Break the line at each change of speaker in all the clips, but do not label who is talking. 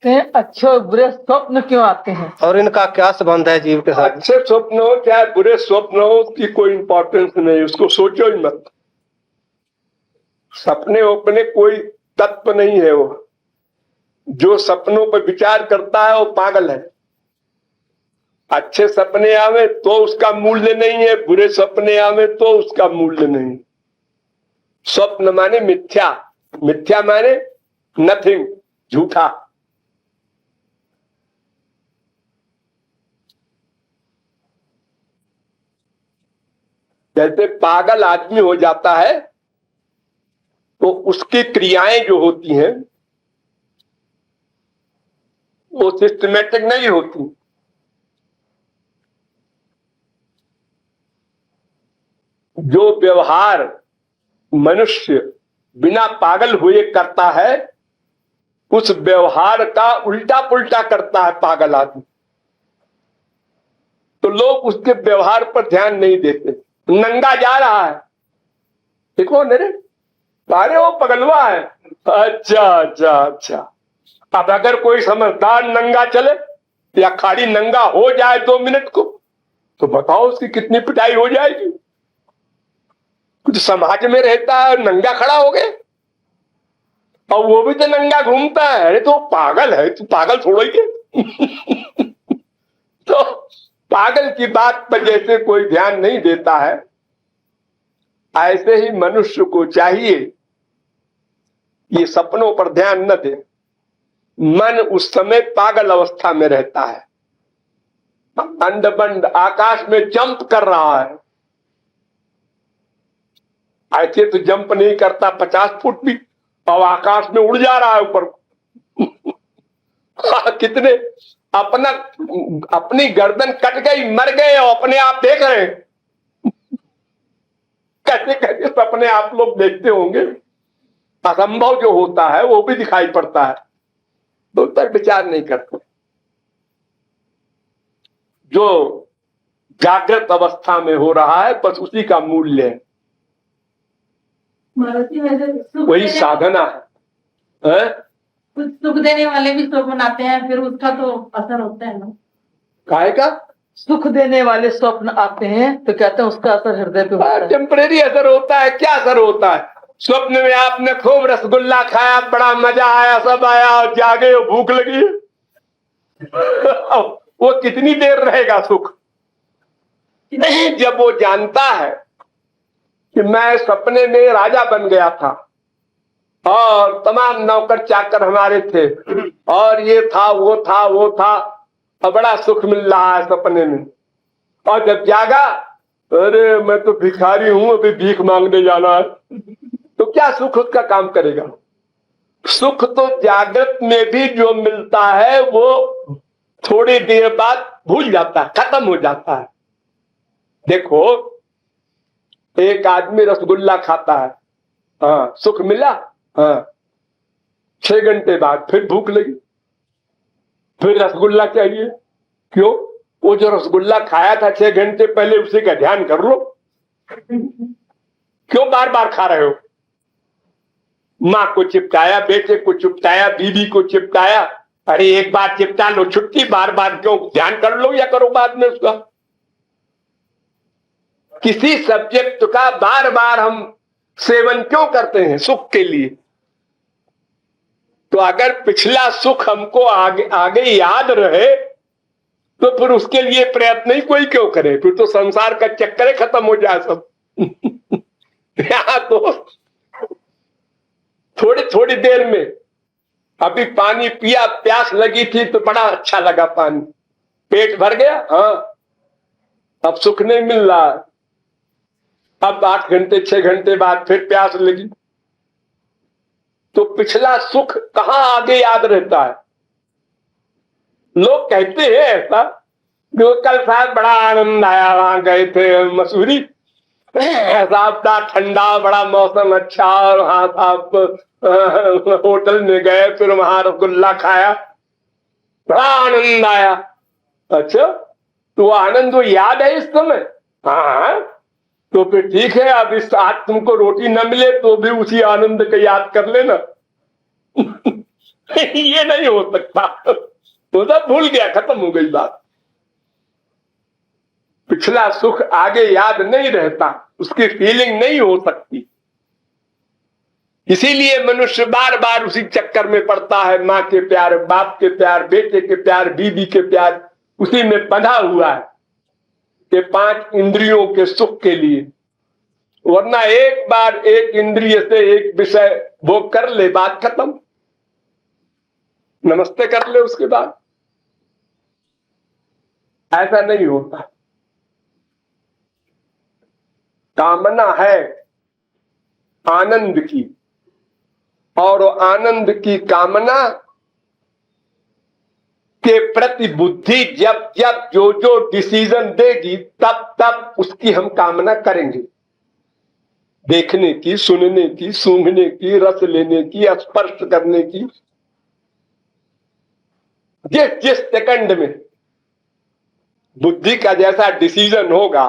अच्छे और बुरे स्वप्न क्यों आते हैं
और इनका क्या संबंध है जीव के साथ?
अच्छे स्वप्न हो चाहे बुरे स्वप्न हो उसकी कोई इंपॉर्टेंस नहीं, उसको सोचो ही मत। सपने अपने कोई तत्व नहीं है। वो जो सपनों पर विचार करता है वो पागल है। अच्छे सपने आवे तो उसका मूल्य नहीं है, बुरे सपने आवे तो उसका मूल्य नहीं। स्वप्न माने मिथ्या, मिथ्या माने नथिंग, झूठा। जैसे पागल आदमी हो जाता है तो उसकी क्रियाएं जो होती हैं वो सिस्टमेटिक नहीं होती। जो व्यवहार मनुष्य बिना पागल हुए करता है उस व्यवहार का उल्टा पुल्टा करता है पागल आदमी। तो लोग उसके व्यवहार पर ध्यान नहीं देते। नंगा जा रहा है, देखो मेरे अरे वो पगलवा है। अच्छा अच्छा अच्छा। अब अगर कोई समझदार नंगा चले या खाली नंगा हो जाए 2 मिनट को तो बताओ उसकी कितनी पिटाई हो जाएगी। कुछ समाज में रहता है नंगा खड़ा हो गए और वो भी तो नंगा घूमता है। अरे तो पागल है, तू पागल थोड़ा ही है। तो पागल की बात पर जैसे कोई ध्यान नहीं देता है ऐसे ही मनुष्य को चाहिए ये सपनों पर ध्यान न दे। मन उस समय पागल अवस्था में रहता है। अंडबंड आकाश में जंप कर रहा है। ऐसे तो जंप नहीं करता 50 फुट भी, और आकाश में उड़ जा रहा है ऊपर। कितने अपनी गर्दन कट गई, मर गए और अपने आप देख रहे हैं। कैसे कैसे सपने आप लोग देखते होंगे। असंभव जो होता है वो भी दिखाई पड़ता है, तो उस पर विचार नहीं करते। जो जागृत अवस्था में हो रहा है बस उसी का मूल्य है, वही साधना है।
कुछ सुख देने वाले भी स्वप्न आते हैं, फिर उसका तो असर होता है ना।
काहे का?
सुख देने वाले स्वप्न आते हैं तो कहते हैं उसका असर हृदय पे होता है।
टेम्परेरी असर होता है। क्या असर होता है? स्वप्न में आपने खूब रसगुल्ला खाया, बड़ा मजा आया, सब आया, और जागे और भूख लगी। वो कितनी देर रहेगा सुख? जब वो जानता है कि मैं सपने में राजा बन गया था और तमाम नौकर चाकर हमारे थे और ये था वो था वो था और बड़ा सुख मिल रहा है सपने में, और जब जागा अरे मैं तो भिखारी हूं, अभी भीख मांगने जाना है, तो क्या सुख उसका काम करेगा? सुख तो जागृत में भी जो मिलता है वो थोड़ी देर बाद भूल जाता है, खत्म हो जाता है। देखो एक आदमी रसगुल्ला खाता है, हाँ सुख मिला, हाँ 6 घंटे बाद फिर भूख लगी, फिर रसगुल्ला चाहिए। क्यों? वो जो रसगुल्ला खाया था 6 घंटे पहले उसी का ध्यान कर लो। क्यों बार बार खा रहे हो? माँ को चिपटाया, बेटे को चिपटाया, बीवी को चिपटाया। अरे एक बार चिपटा लो, छुट्टी, बार बार क्यों? ध्यान कर लो या करो बाद में उसका। किसी सब्जेक्ट का बार बार हम सेवन क्यों करते हैं? सुख के लिए। तो अगर पिछला सुख हमको आगे आगे याद रहे तो फिर उसके लिए प्रयत्न ही कोई क्यों करे? फिर तो संसार का चक्कर खत्म हो जाए सब। यहां तो थोड़ी थोड़ी देर में, अभी पानी पिया, प्यास लगी थी तो बड़ा अच्छा लगा पानी, पेट भर गया, हाँ अब सुख नहीं मिल रहा। अब 8 घंटे 6 घंटे बाद फिर प्यास लगी, तो पिछला सुख कहां आगे याद रहता है? लोग कहते हैं ऐसा, जो कल साहब बड़ा आनंद आया, वहां गए थे मसूरी, साहब था ठंडा, बड़ा मौसम अच्छा, और वहां साहब होटल में गए, फिर वहां रसगुल्ला खाया, बड़ा आनंद आया। अच्छा तो आनंद वो याद है इस समय? हाँ तो फिर ठीक है, अब इस आज तुमको रोटी न मिले तो भी उसी आनंद को याद कर लेना। ये नहीं हो सकता, तो सब भूल गया, खत्म हो गई बात। पिछला सुख आगे याद नहीं रहता, उसकी फीलिंग नहीं हो सकती। इसीलिए मनुष्य बार बार उसी चक्कर में पड़ता है, माँ के प्यार, बाप के प्यार, बेटे के प्यार, बीवी के प्यार, उसी में बंधा हुआ है कि 5 इंद्रियों के सुख के लिए। वरना एक बार एक इंद्रिय से एक विषय भोग कर ले, बात खत्म, नमस्ते कर ले उसके बाद। ऐसा नहीं होता। कामना है आनंद की, और आनंद की कामना के प्रति बुद्धि जब जब जो जो डिसीजन देगी तब तब उसकी हम कामना करेंगे। देखने की, सुनने की, सूंघने की, रस लेने की, स्पर्श करने की, जिस जिस सेकंड में बुद्धि का जैसा डिसीजन होगा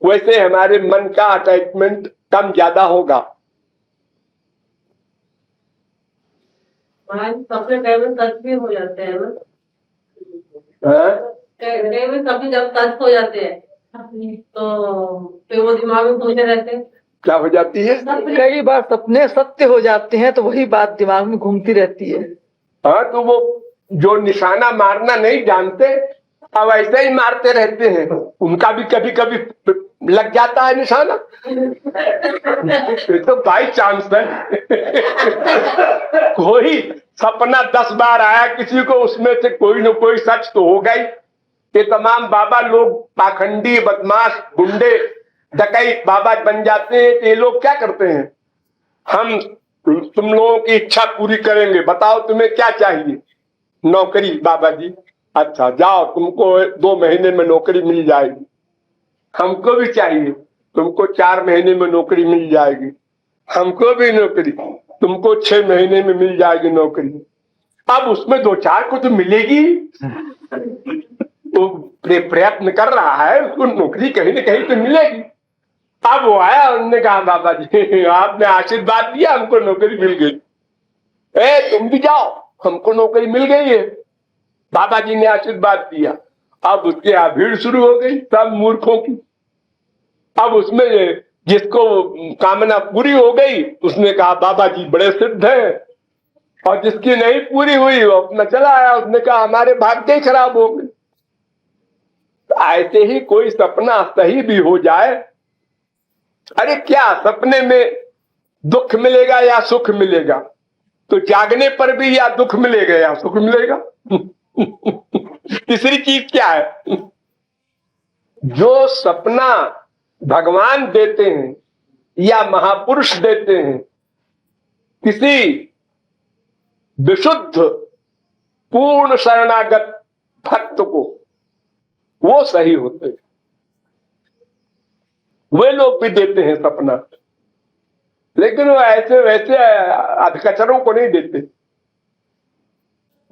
वैसे हमारे मन का अटैचमेंट कम ज्यादा होगा।
सबसे ड्राइवर टच भी हो जाते हैं ना, कभी जब टच हो जाते हैं तो फिर वो दिमाग में घूमते रहते हैं।
क्या हो जाती है?
कई बार सपने सत्य हो जाते हैं तो वही बात दिमाग में घूमती रहती है।
हाँ, तो वो जो निशाना मारना नहीं जानते अब ऐसे ही मारते रहते हैं, उनका भी कभी कभी लग जाता है निशाना। ये तो बाई चांस है। कोई सपना 10 बार आया किसी को, उसमें से कोई न कोई सच तो हो गई। ये तमाम बाबा लोग पाखंडी, बदमाश, गुंडे, डकैत बाबा बन जाते हैं। ये लोग क्या करते हैं, हम तुम लोगों की इच्छा पूरी करेंगे, बताओ तुम्हें क्या चाहिए? नौकरी बाबा जी। अच्छा जाओ, तुमको 2 महीने में नौकरी मिल जाएगी। हमको भी चाहिए, तुमको 4 महीने में नौकरी मिल जाएगी। हमको भी नौकरी, तुमको 6 महीने में मिल जाएगी नौकरी। अब उसमें 2-4 को तो मिलेगी। वो प्रयत्न कर रहा है, उसको नौकरी कहीं ना कहीं तो मिलेगी। अब वो आया, उन्होंने कहा बाबा जी आपने आशीर्वाद दिया, हमको नौकरी मिल गई। तुम भी जाओ, हमको नौकरी मिल गई है, बाबा जी ने आशीर्वाद दिया। अब उसके यहाँ भीड़ शुरू हो गई सब मूर्खों की। अब उसमें जिसको कामना पूरी हो गई उसने कहा बाबा जी बड़े सिद्ध हैं, और जिसकी नहीं पूरी हुई वो अपना चला आया, उसने कहा हमारे भाग्य ही खराब हो गए। तो ऐसे ही कोई सपना सही भी हो जाए, अरे क्या सपने में दुख मिलेगा या सुख मिलेगा? तो जागने पर भी या दुख मिलेगा या सुख मिलेगा। तीसरी चीज क्या है? जो सपना भगवान देते हैं या महापुरुष देते हैं किसी विशुद्ध पूर्ण शरणागत भक्त को, वो सही होते हैं। वे लोग भी देते हैं सपना, लेकिन वो ऐसे वैसे अधकचरों को नहीं देते।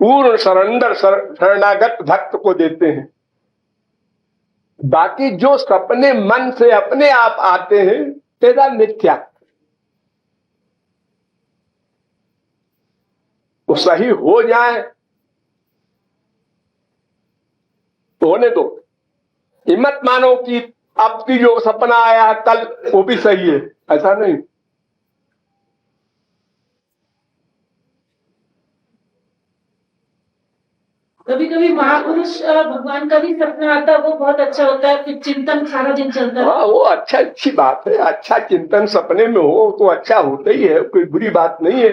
पूर्ण सरेंडर शरणागत भक्त को देते हैं। बाकी जो सपने मन से अपने आप आते हैं तेरा मिथ्या, वो सही हो जाए तो होने दो। हिम्मत मानो कि अब की जो सपना आया कल वो भी सही है, ऐसा नहीं।
कभी कभी महापुरुष और भगवान का भी सपना आता है, वो बहुत अच्छा होता है, फिर चिंतन सारा दिन चलता है।
हाँ, वो अच्छी बात है। अच्छा चिंतन सपने में हो तो अच्छा होता ही है, कोई बुरी बात नहीं है।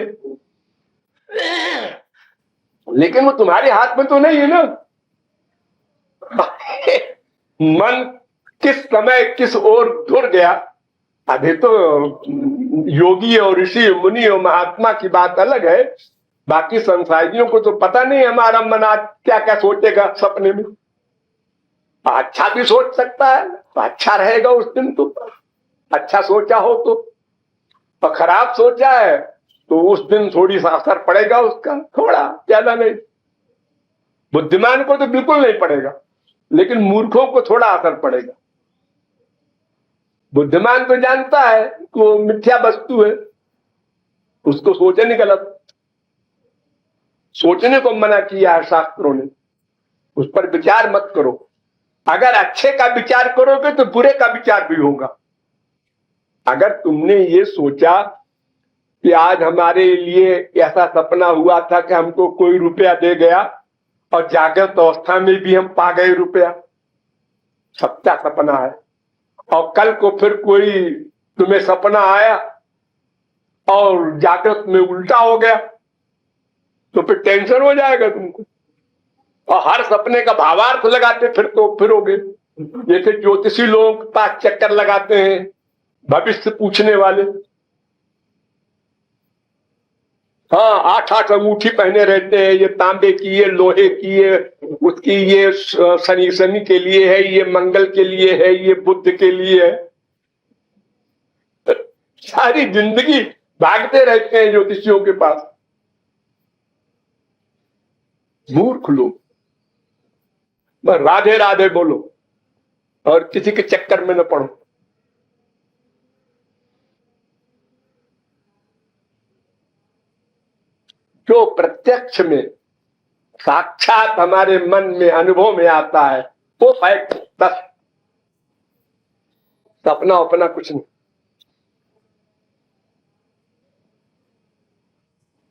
लेकिन वो तुम्हारे हाथ में तो नहीं है ना। मन किस समय किस ओर धुर गया। अभी तो योगी और ऋषि मुनि और महात्मा की बात अलग है, बाकी संसारियों को तो पता नहीं हमारा मन आज क्या क्या सोचेगा सपने में। अच्छा भी सोच सकता है तो अच्छा रहेगा उस दिन, तो अच्छा सोचा हो तो खराब सोचा है तो उस दिन थोड़ी सा असर पड़ेगा उसका, थोड़ा, ज्यादा नहीं। बुद्धिमान को तो बिल्कुल नहीं पड़ेगा, लेकिन मूर्खों को थोड़ा असर पड़ेगा। बुद्धिमान तो जानता है कि वो मिथ्या वस्तु है, उसको सोचे नहीं गलत। सोचने को मना किया है शास्त्रों ने, उस पर विचार मत करो। अगर अच्छे का विचार करोगे तो बुरे का विचार भी होगा। अगर तुमने ये सोचा कि आज हमारे लिए ऐसा सपना हुआ था कि हमको कोई रुपया दे गया और जागृत अवस्था में भी हम पा गए रुपया, सच्चा सपना है, और कल को फिर कोई तुम्हें सपना आया और जागृत में उल्टा हो गया तो फिर टेंशन हो जाएगा तुमको। और हर सपने का भावार्थ लगाते फिरोगे। जैसे ज्योतिषी लोग 5 चक्कर लगाते हैं भविष्य पूछने वाले, हाँ 8 अंगूठी पहने रहते हैं, ये तांबे की, ये लोहे की, ये उसकी, ये शनि के लिए है, ये मंगल के लिए है, ये बुध के लिए है। सारी जिंदगी भागते रहते हैं ज्योतिषियों के पास। मूर्ख लोग, बस राधे राधे बोलो और किसी के चक्कर में न पड़ो। जो प्रत्यक्ष में साक्षात हमारे मन में अनुभव में आता है वो फैक्ट, बस सपना अपना कुछ नहीं।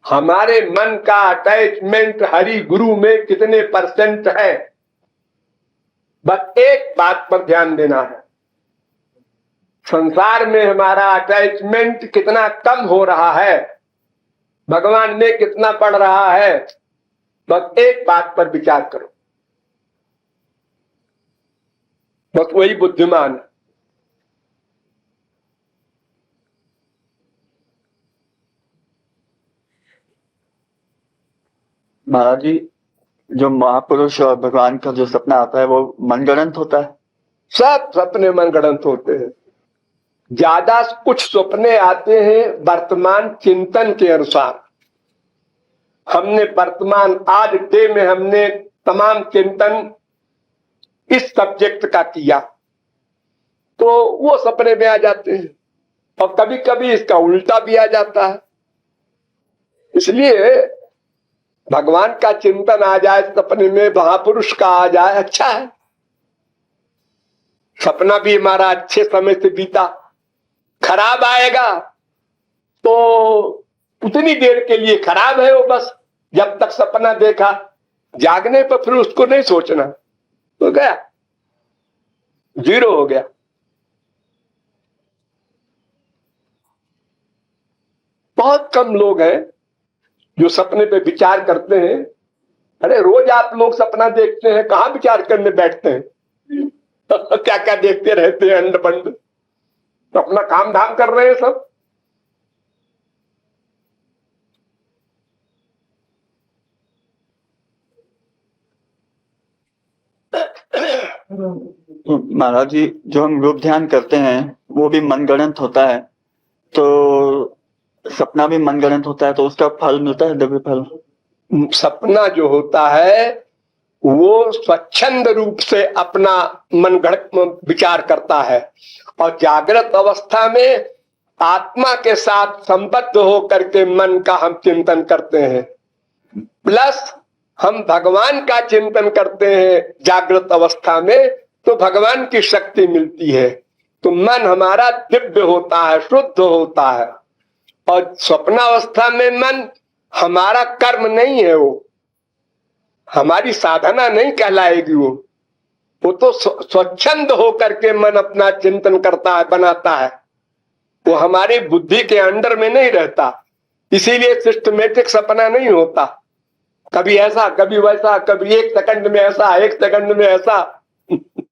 हमारे मन का अटैचमेंट हरि गुरु में कितने % है, बस एक बात पर ध्यान देना है। संसार में हमारा अटैचमेंट कितना कम हो रहा है, भगवान में कितना बढ़ रहा है, बस एक बात पर विचार करो, बस वही बुद्धिमान है।
महाराज जी, जो महापुरुष और भगवान का जो सपना आता है वो मनगढ़ंत होता है?
सब सपने मनगढ़ंत होते हैं। ज्यादा कुछ सपने आते हैं वर्तमान चिंतन के अनुसार। हमने वर्तमान आज डे में हमने तमाम चिंतन इस सब्जेक्ट का किया तो वो सपने में आ जाते हैं, और कभी कभी इसका उल्टा भी आ जाता है। इसलिए भगवान का चिंतन आ जाए सपने में, महापुरुष का आ जाए, अच्छा है। सपना भी हमारा अच्छे समय से बीता, खराब आएगा तो उतनी देर के लिए खराब है वो, बस जब तक सपना देखा, जागने पर फिर उसको नहीं सोचना, तो गया, जीरो हो गया। बहुत कम लोग हैं जो सपने पे विचार करते हैं। अरे रोज आप लोग सपना देखते हैं, कहां विचार करने बैठते हैं? क्या क्या देखते रहते हैं अंड बंड, तो अपना काम धाम कर रहे हैं सब।
महाराज जी, जो हम रूप ध्यान करते हैं वो भी मनगढ़ंत होता है, तो सपना भी मनगढ़ंत होता है, तो उसका फल मिलता है, दिव्य फल?
सपना जो होता है वो स्वच्छंद रूप से अपना मनगढ़ंत विचार करता है, और जागृत अवस्था में आत्मा के साथ संबद्ध होकर के मन का हम चिंतन करते हैं, प्लस हम भगवान का चिंतन करते हैं जागृत अवस्था में, तो भगवान की शक्ति मिलती है, तो मन हमारा दिव्य होता है, शुद्ध होता है। और स्वप्नावस्था में मन हमारा कर्म नहीं है, वो हमारी साधना नहीं कहलाएगी, वो तो स्वच्छंद होकर के मन अपना चिंतन करता है, बनाता है, वो हमारी बुद्धि के अंडर में नहीं रहता। इसीलिए सिस्टमेटिक सपना नहीं होता, कभी ऐसा कभी वैसा, कभी 1 सेकंड में ऐसा, 1 सेकंड में ऐसा,